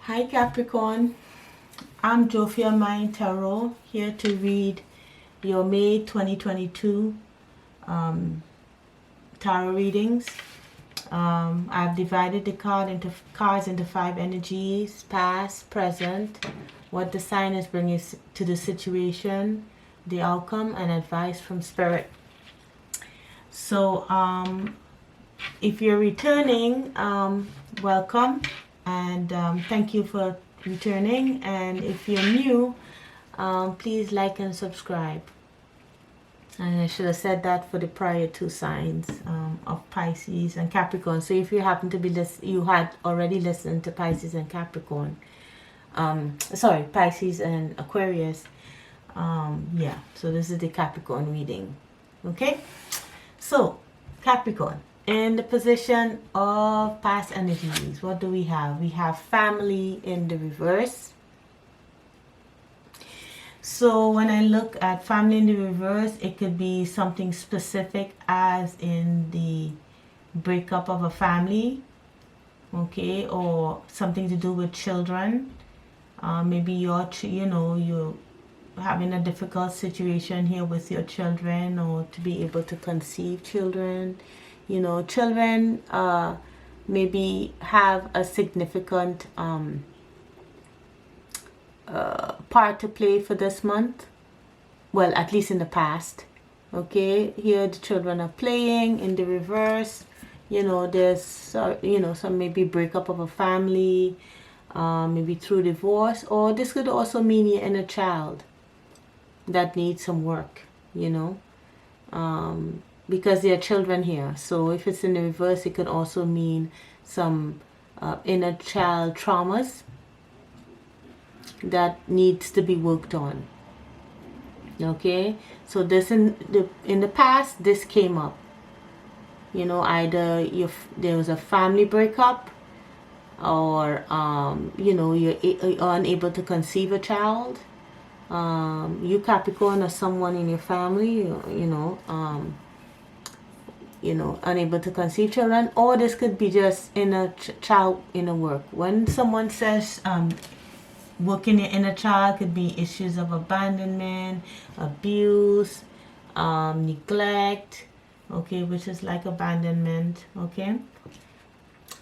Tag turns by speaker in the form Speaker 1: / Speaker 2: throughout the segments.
Speaker 1: Hi Capricorn, I'm Capricorn May Tarot here to read your May 2022 tarot readings. I've divided the cards into 5 energies: past, present, what the sign is bringing to the situation, the outcome, and advice from spirit. So if you're returning, welcome, and thank you for returning. And if you're new, please like and subscribe. And I should have said that for the prior 2 signs of Pisces and Capricorn. So if you happen to be you had already listened to Pisces and Capricorn, Pisces and Aquarius, yeah, so this is the Capricorn reading. Okay, so Capricorn, in the position of past energies, what do we have? We have family in the reverse. So when I look at family in the reverse, it could be something specific, as in the breakup of a family, okay, or something to do with children. Maybe you're having a difficult situation here with your children, or to be able to conceive children. Children maybe have a significant part to play for this month. Well, at least in the past. Okay, here the children are playing in the reverse. There's some maybe breakup of a family, maybe through divorce, or this could also mean your inner child that needs some work, because there are children here. So if it's in the reverse, it could also mean some inner child traumas that needs to be worked on. Okay, so this in the past, this came up. Either there was a family breakup, or you're unable to conceive a child. You Capricorn, or someone in your family, unable to conceive children, or this could be just child inner work. When someone says working your inner child, could be issues of abandonment, abuse, neglect, okay, which is like abandonment, okay.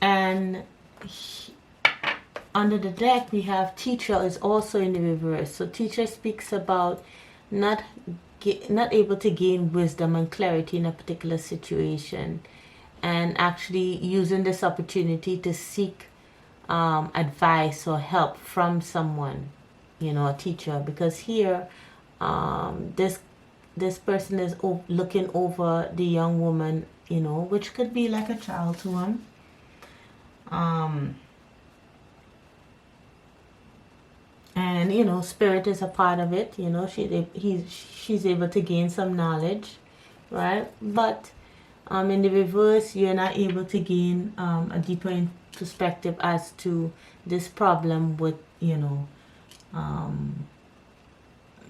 Speaker 1: And under the deck, we have teacher is also in the reverse. So teacher speaks about not able to gain wisdom and clarity in a particular situation, and actually using this opportunity to seek advice or help from someone, a teacher, because here this person is looking over the young woman, which could be like a child to him. And spirit is a part of it. She's able to gain some knowledge, right? But in the reverse, you're not able to gain a deeper perspective as to this problem with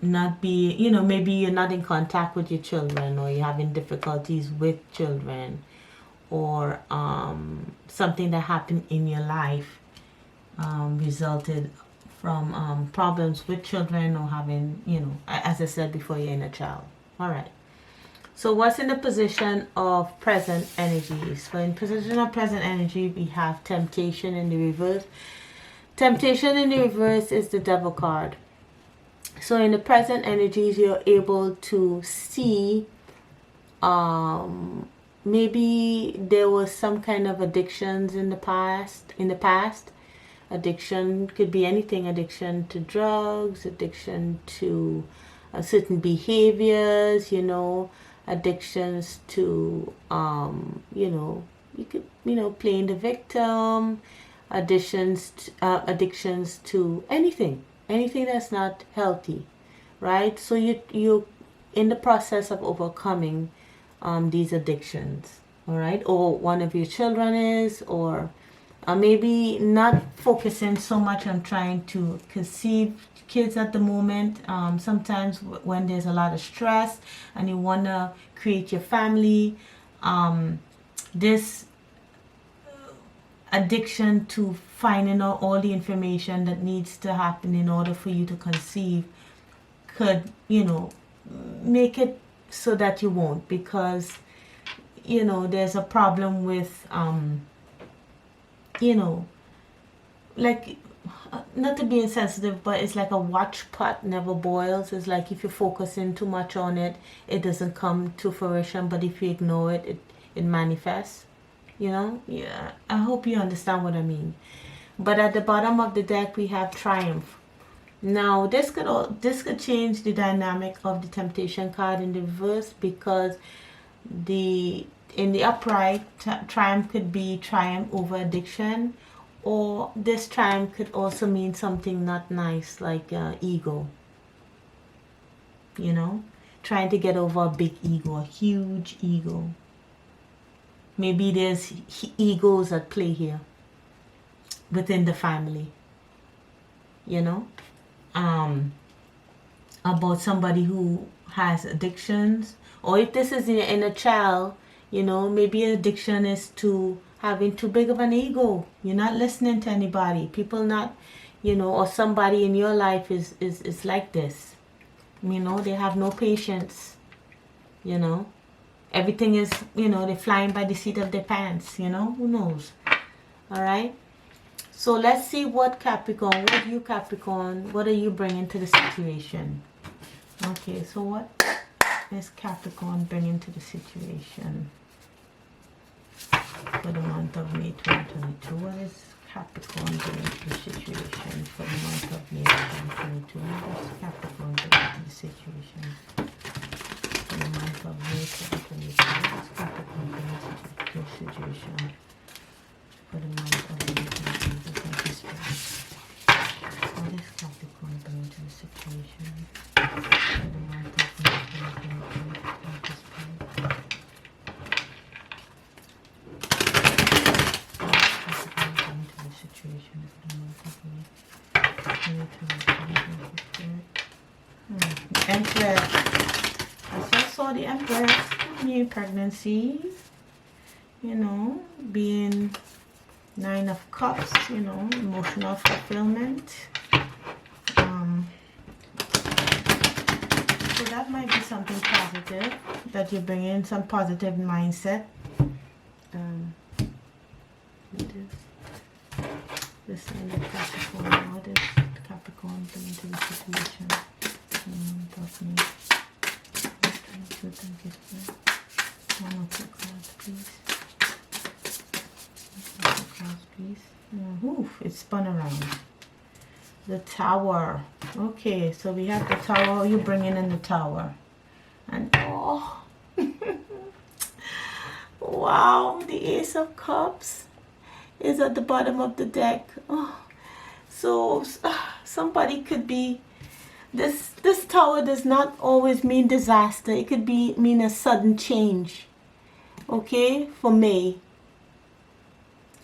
Speaker 1: not be maybe you're not in contact with your children, or you're having difficulties with children, or something that happened in your life resulted from problems with children, or having, as I said before, you're in a child. All right. So what's in the position of present energies? So in position of present energy, we have temptation in the reverse. Temptation in the reverse is the devil card. So in the present energies, you're able to see maybe there was some kind of addictions in the past. Addiction could be anything: addiction to drugs, addiction to certain behaviors, addictions to you could playing the victim, addictions to anything that's not healthy, right? So you in the process of overcoming these addictions, all right? Or one of your children is, or maybe not focusing so much on trying to conceive kids at the moment. Sometimes when there's a lot of stress and you want to create your family, this addiction to finding out all the information that needs to happen in order for you to conceive could, you know, make it so that you won't, because, you know, there's a problem with, you know, like, not to be insensitive, but it's like a watch pot never boils. It's like if you're focusing too much on it, it doesn't come to fruition, but if you ignore it, it manifests, you know. Yeah, I hope you understand what I mean. But at the bottom of the deck we have Triumph. Now this could change the dynamic of the Temptation card in the reverse, because in the upright, Triumph could be triumph over addiction, or this triumph could also mean something not nice, like ego, you know, trying to get over a big ego, a huge ego. Maybe there's egos at play here within the family, you know, about somebody who has addictions. Or if this is in a child, you know, maybe addiction is to having too big of an ego. You're not listening to anybody. People not, you know, or somebody in your life is like this. You know, they have no patience, you know. Everything is, you know, they're flying by the seat of their pants, you know. Who knows? All right. So let's see what Capricorn, what are you bringing to the situation? Okay, so what is Capricorn bringing to the situation for the month of May 2022? What is Capricorn bringing to the situation for the month of May 2022? What is Capricorn bringing to the situation for the month of May 2022? What is Capricorn bringing to the situation for the month of May 2022? What is Capricorn bringing to the situation for the month of May 2022? Empress. I just saw the Empress. New pregnancy, you know, being 9 of Cups, you know, emotional fulfillment. So that might be something positive, that you bring in some positive mindset. This sign of Capricorn, what is Capricorn bringing to the situation? One of the cards, please. Oof, it spun around. The Tower. Okay, so we have the Tower. You bringing in the Tower, and oh, wow, the Ace of Cups is at the bottom of the deck. Oh, so somebody could be. This Tower does not always mean disaster. It could mean a sudden change. Okay, for May.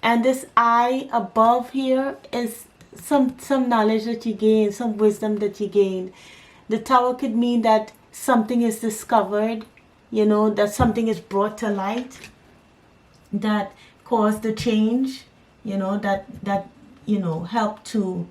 Speaker 1: And this eye above here is some knowledge that you gain, some wisdom that you gain. The Tower could mean that something is discovered, you know, that something is brought to light that caused the change, you know, that you know, help to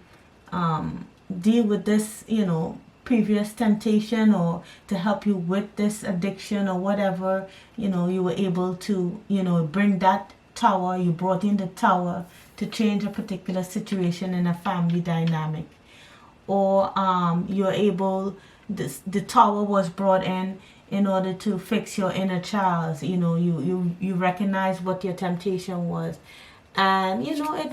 Speaker 1: deal with this, you know, previous temptation, or to help you with this addiction or whatever. You know, you were able to, you know, bring that Tower, you brought in the Tower to change a particular situation in a family dynamic. Or you're able, the Tower was brought in order to fix your inner child. You know, you recognize what your temptation was. And, you know,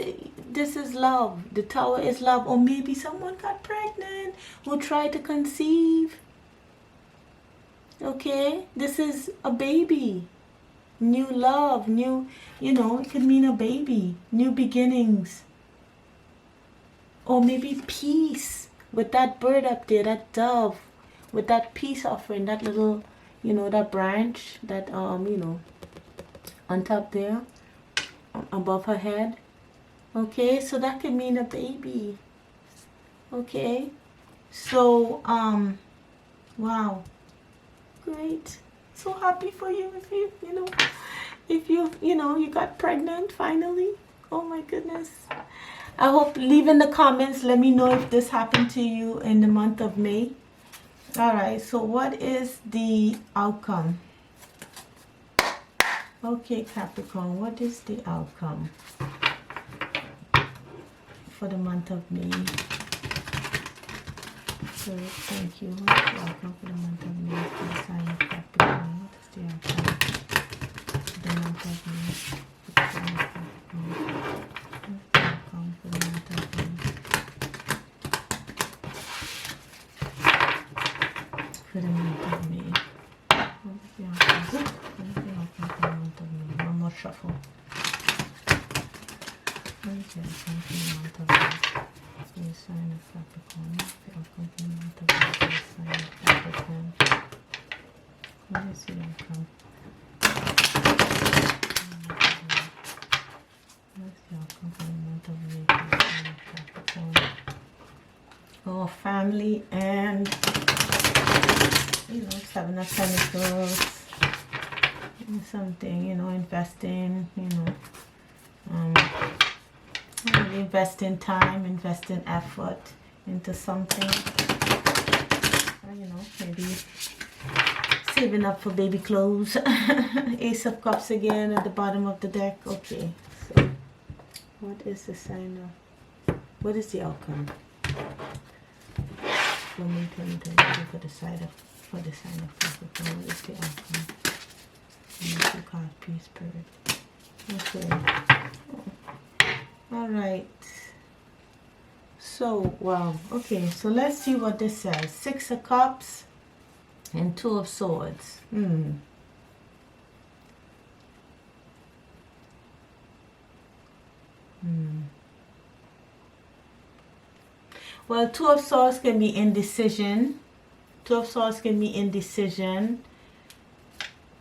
Speaker 1: this is love. The Tower is love. Or maybe someone got pregnant who tried to conceive. Okay? This is a baby. New love. New, you know, it could mean a baby. New beginnings. Or maybe peace. With that bird up there, that dove. With that peace offering, that little, you know, that branch, that, you know, on top there. Above her head. Okay, so that could mean a baby. Okay, so wow, great, so happy for you if you know, you got pregnant finally. Oh my goodness. I hope, leave in the comments, let me know if this happened to you in the month of May. All right, so what is the outcome? Okay, Capricorn, what is the outcome for the month of May? So, thank you. What is the outcome for the month of May for the sign of Capricorn? What is the outcome for the month of May for the sign of Capricorn? What is the outcome for the month of May for the month of May? What is the outcome? What is the outcome for the month of May? One more shuffle. What is the outcome for the month of May? For the sign of Capricorn. The outcome for the month of May for the sign of Capricorn. What is the outcome? What is the outcome for the month of May for the sign of Capricorn? Oh, family and, you know, Seven of Pentacles. Something, you know, investing, you know, really investing time, investing effort into something, you know, maybe saving up for baby clothes. Ace of Cups again at the bottom of the deck. Okay, so what is the sign of, what is the outcome for May 2022 for the sign of Capricorn? What is the outcome? Two cards, peace, spirit. Okay. All right. So, wow. Okay, so let's see what this says. Six of Cups and Two of Swords. Well, Two of Swords can be indecision. Two of Swords can be indecision.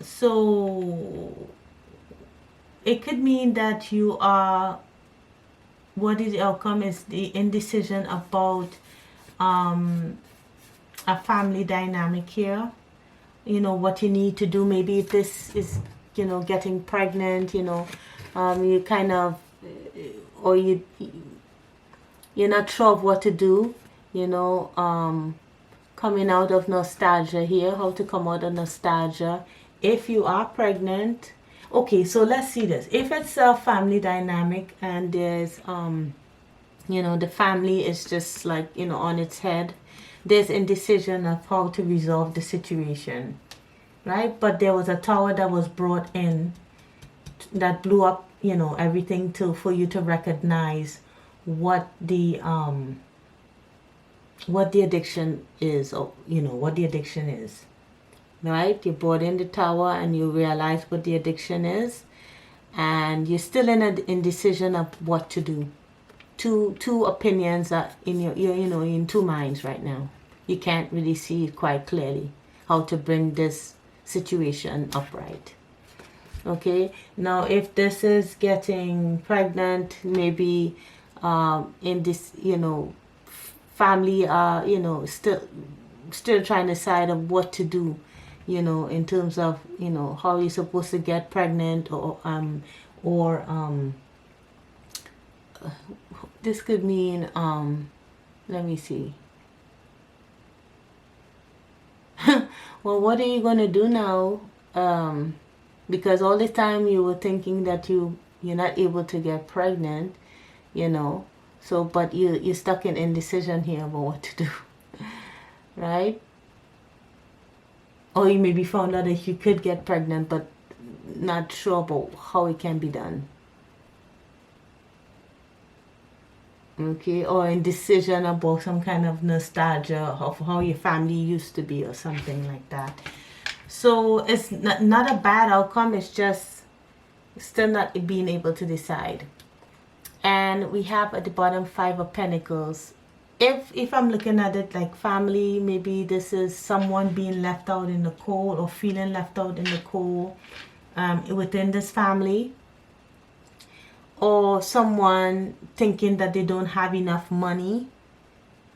Speaker 1: So it could mean that you are, what is the outcome is the indecision about a family dynamic here. You know, what you need to do. Maybe if this is, you know, getting pregnant, you know, you kind of, or you're not sure of what to do, you know, coming out of nostalgia here, how to come out of nostalgia. If you are pregnant, okay, so let's see this. If it's a family dynamic and there's, you know, the family is just like, you know, on its head, there's indecision of how to resolve the situation, right? But there was a tower that was brought in that blew up, you know, everything for you to recognize what the addiction is, or, you know, what the addiction is. Right, you brought in the tower and you realize what the addiction is, and you're still in an indecision of what to do. Two opinions are in your, you know, in two minds right now. You can't really see it quite clearly how to bring this situation upright. Okay, now if this is getting pregnant, maybe in this, you know, family are, you know, still trying to decide of what to do, you know, in terms of, you know, how you're supposed to get pregnant, or this could mean, let me see. Well, what are you going to do now? Because all this time you were thinking that you're not able to get pregnant, you know, so, but you're stuck in indecision here about what to do, right? Or you maybe found out that you could get pregnant, but not sure about how it can be done. Okay, or indecision about some kind of nostalgia of how your family used to be or something like that. So it's not a bad outcome, it's just still not being able to decide. And we have at the bottom Five of Pentacles. If I'm looking at it like family, maybe this is someone being left out in the cold or feeling left out in the cold within this family, or someone thinking that they don't have enough money.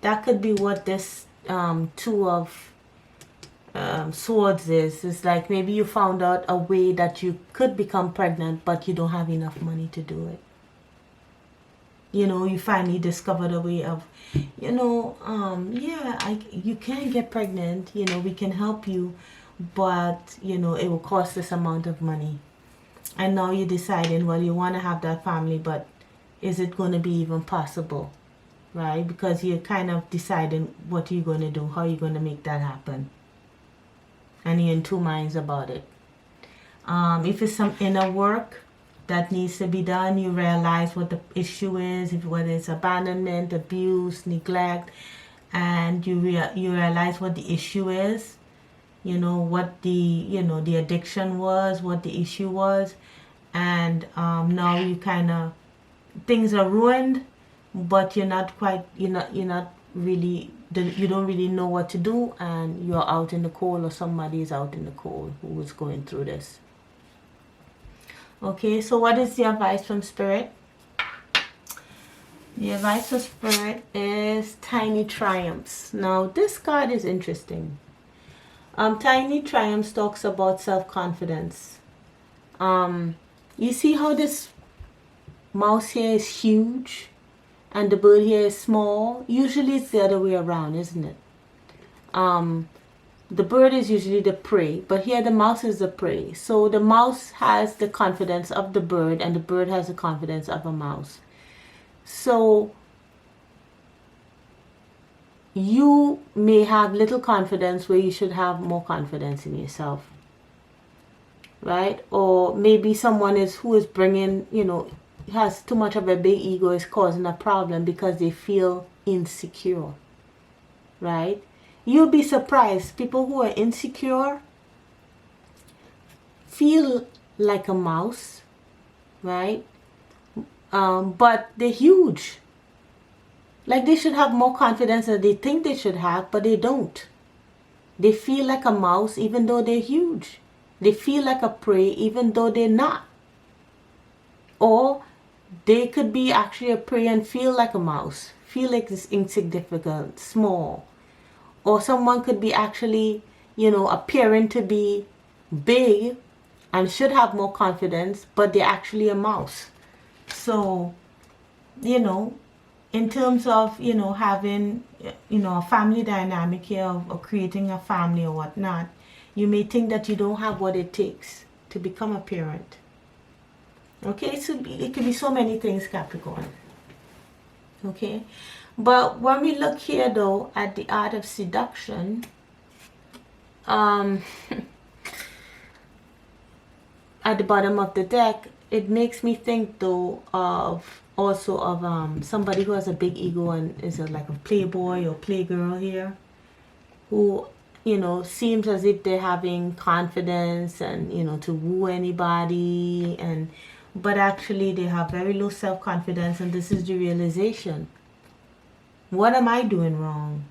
Speaker 1: That could be what this Two of Swords is. It's like maybe you found out a way that you could become pregnant, but you don't have enough money to do it. You know, you finally discovered a way of, you know, yeah, you can get pregnant, you know, we can help you, but, you know, it will cost this amount of money. And now you're deciding, well, you want to have that family, but is it going to be even possible? Right? Because you're kind of deciding what you're going to do, how you're going to make that happen. And you're in two minds about it. If it's some inner work that needs to be done, you realize what the issue is, whether it's abandonment, abuse, neglect, and you realize what the issue is, you know, what the addiction was, what the issue was, and now you kind of, things are ruined, but you don't really know what to do, and you're out in the cold, or somebody is out in the cold who is going through this. Okay, so what is the advice from Spirit? The advice from Spirit is tiny triumphs. Now, this card is interesting. Tiny triumphs talks about self-confidence. You see how this mouse here is huge and the bird here is small? Usually it's the other way around, isn't it? The bird is usually the prey, but here the mouse is the prey. So the mouse has the confidence of the bird, and the bird has the confidence of a mouse. So you may have little confidence where you should have more confidence in yourself, right? Or maybe someone who is bringing, you know, has too much of a big ego, is causing a problem because they feel insecure, right? You'll be surprised. People who are insecure feel like a mouse, right? But they're huge. Like they should have more confidence than they think they should have, but they don't. They feel like a mouse even though they're huge. They feel like a prey even though they're not. Or they could be actually a prey and feel like a mouse. Feel like it's insignificant, small. Or someone could be actually, you know, appearing to be big and should have more confidence, but they're actually a mouse. So, you know, in terms of, you know, having, you know, a family dynamic here of creating a family or whatnot, you may think that you don't have what it takes to become a parent. Okay, so it could be so many things, Capricorn. Okay, but when we look here though at the art of seduction, at the bottom of the deck, it makes me think though of also of somebody who has a big ego and is like a playboy or playgirl here, who, you know, seems as if they're having confidence and, you know, to woo anybody, and but actually they have very low self-confidence, and this is the realization. What am I doing wrong?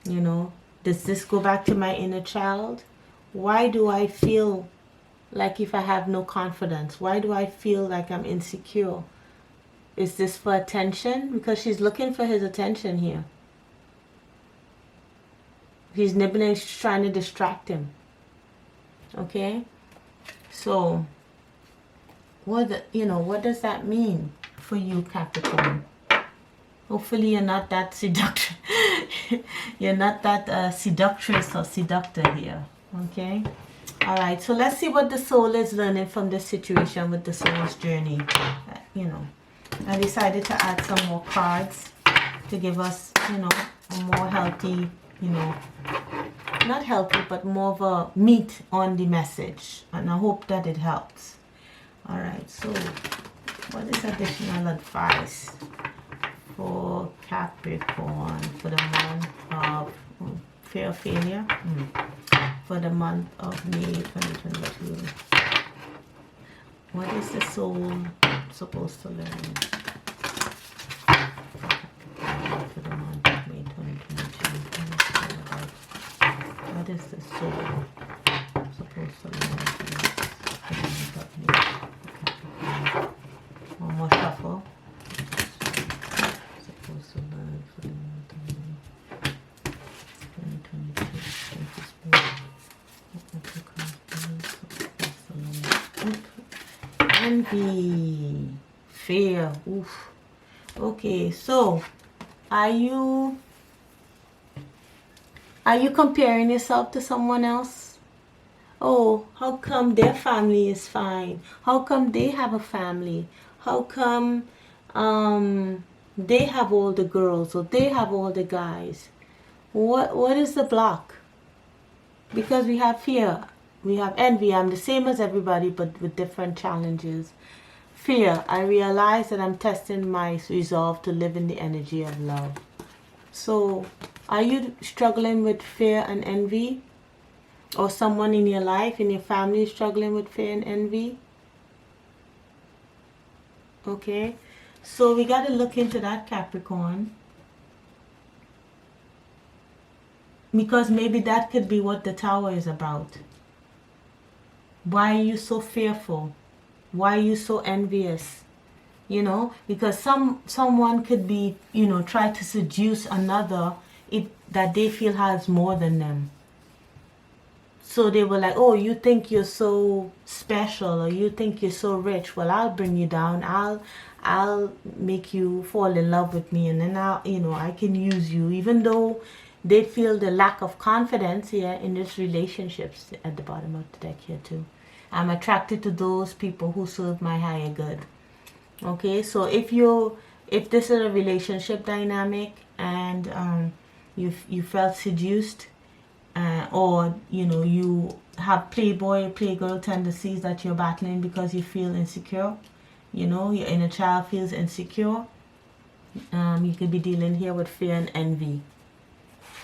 Speaker 1: You know, does this go back to my inner child? Why do I feel like if I have no confidence? Why do I feel like I'm insecure? Is this for attention? Because she's looking for his attention here. He's nibbling, she's trying to distract him. Okay? So, what does that mean for you, Capricorn? Hopefully you're not that seductress. You're not that seductress or seductor here. Okay? Alright, so let's see what the soul is learning from this situation with the soul's journey. You know, I decided to add some more cards to give us, you know, a more healthy, you know, not healthy, but more of a meat on the message. And I hope that it helps. Alright, so what is additional advice for Capricorn for the month of fear of failure? For the month of May 2022. What is the soul supposed to learn for the month of May 2022? What is the soul supposed to learn for the month of May? One more shuffle. Supposed to learn for the month of May 2022. Thank you, Spirit. Envy, fear, oof. Okay, so are you comparing yourself to someone else? Oh, how come their family is fine? How come they have a family? How come they have all the girls or they have all the guys? What is the block? Because we have fear, we have envy. I'm the same as everybody, but with different challenges. Fear. I realize that I'm testing my resolve to live in the energy of love. So, are you struggling with fear and envy? Or someone in your life, in your family, is struggling with fear and envy? Okay. So, we got to look into that, Capricorn. Because maybe that could be what the Tower is about. Why are you so fearful? Why are you so envious? You know, because someone could be, try to seduce another that they feel has more than them. So they were like, oh, you think you're so special, or you think you're so rich. Well, I'll bring you down. I'll make you fall in love with me, and then I can use you, even though they feel the lack of confidence here in this relationships at the bottom of the deck here too. I'm attracted to those people who serve my higher good. Okay, so if this is a relationship dynamic and you felt seduced, or you have playboy playgirl tendencies that you're battling because you feel insecure, your inner child feels insecure, you could be dealing here with fear and envy,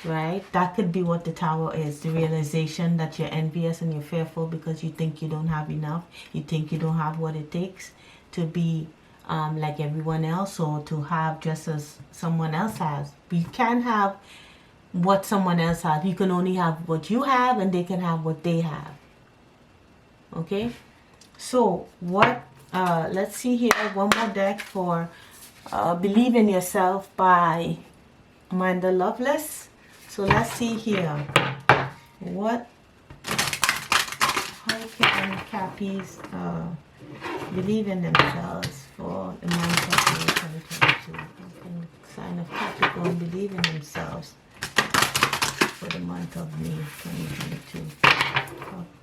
Speaker 1: right? That could be what the Tower is, the realization that you're envious and you're fearful because you think you don't have enough, you think you don't have what it takes to be like everyone else, or to have just as someone else has. You can't have what someone else has. You can only have what you have, and they can have what they have. Okay, so what let's see here, one more deck for Believe in Yourself by Amanda Loveless. So let's see here, how can Cappies believe in themselves for the month of May 2022? How can the sign of Capricorn believe in themselves for the month of May 2022?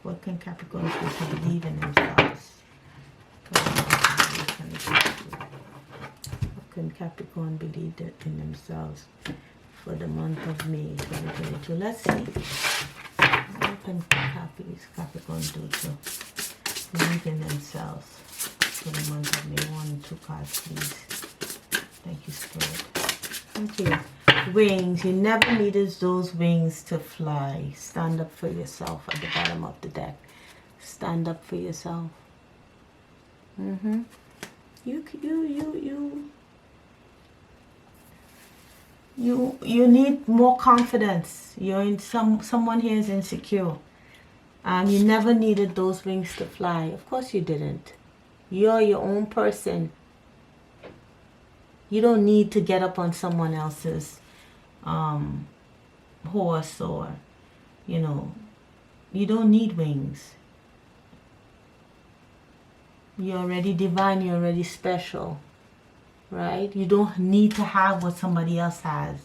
Speaker 1: What can Capricorn do to believe in themselves for the month of May 2022? How can Capricorn believe in themselves for the month of May 2022? Let's see. What can Capricorn do to believe in themselves for the month of May? 1, 2 cards, please. Thank you, Spirit. Thank you. Wings. You never needed those wings to fly. Stand up for yourself at the bottom of the deck. Stand up for yourself. You need more confidence. You're in someone here is insecure. You never needed those wings to fly. Of course you didn't. You're your own person. You don't need to get up on someone else's horse, or you don't need wings. You're already divine. You're already special, right? You don't need to have what somebody else has.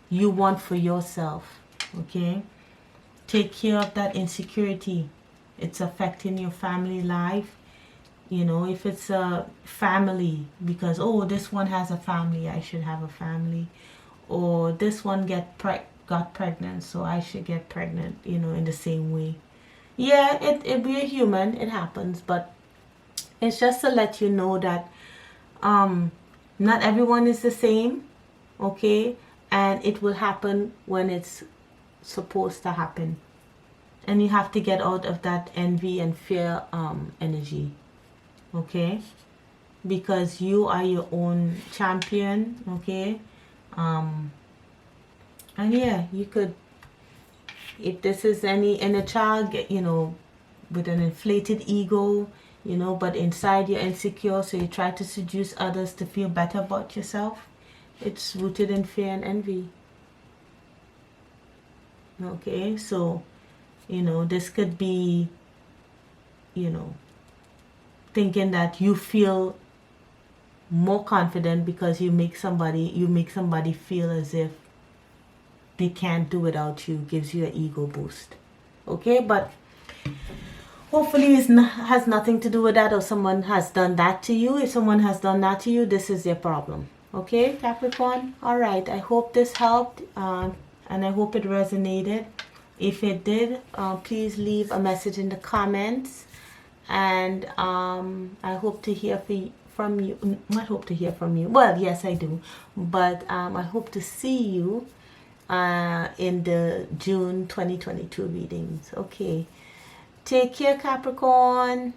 Speaker 1: You want for yourself. Okay, take care of that insecurity. It's affecting your family life. If it's a family, because this one has a family, I should have a family, or this one got pregnant, so I should get pregnant, in the same way. Yeah, we're human, it happens, but it's just to let you know that not everyone is the same, okay? And it will happen when it's supposed to happen. And you have to get out of that envy and fear energy, okay? Because you are your own champion, okay? And yeah, you could, if this is any inner child, with an inflated ego, but inside you're insecure, so you try to seduce others to feel better about yourself. It's rooted in fear and envy. Okay, so this could be thinking that you feel more confident because you make somebody feel as if they can't do without you. Gives you an ego boost. Okay, but hopefully has nothing to do with that, or someone has done that to you. If someone has done that to you, this is their problem. Okay, Capricorn? All right, I hope this helped, and I hope it resonated. If it did, please leave a message in the comments, and I hope to hear from you. Not hope to hear from you. Well, yes, I do. But I hope to see you in the June 2022 readings. Okay. Take care, Capricorn.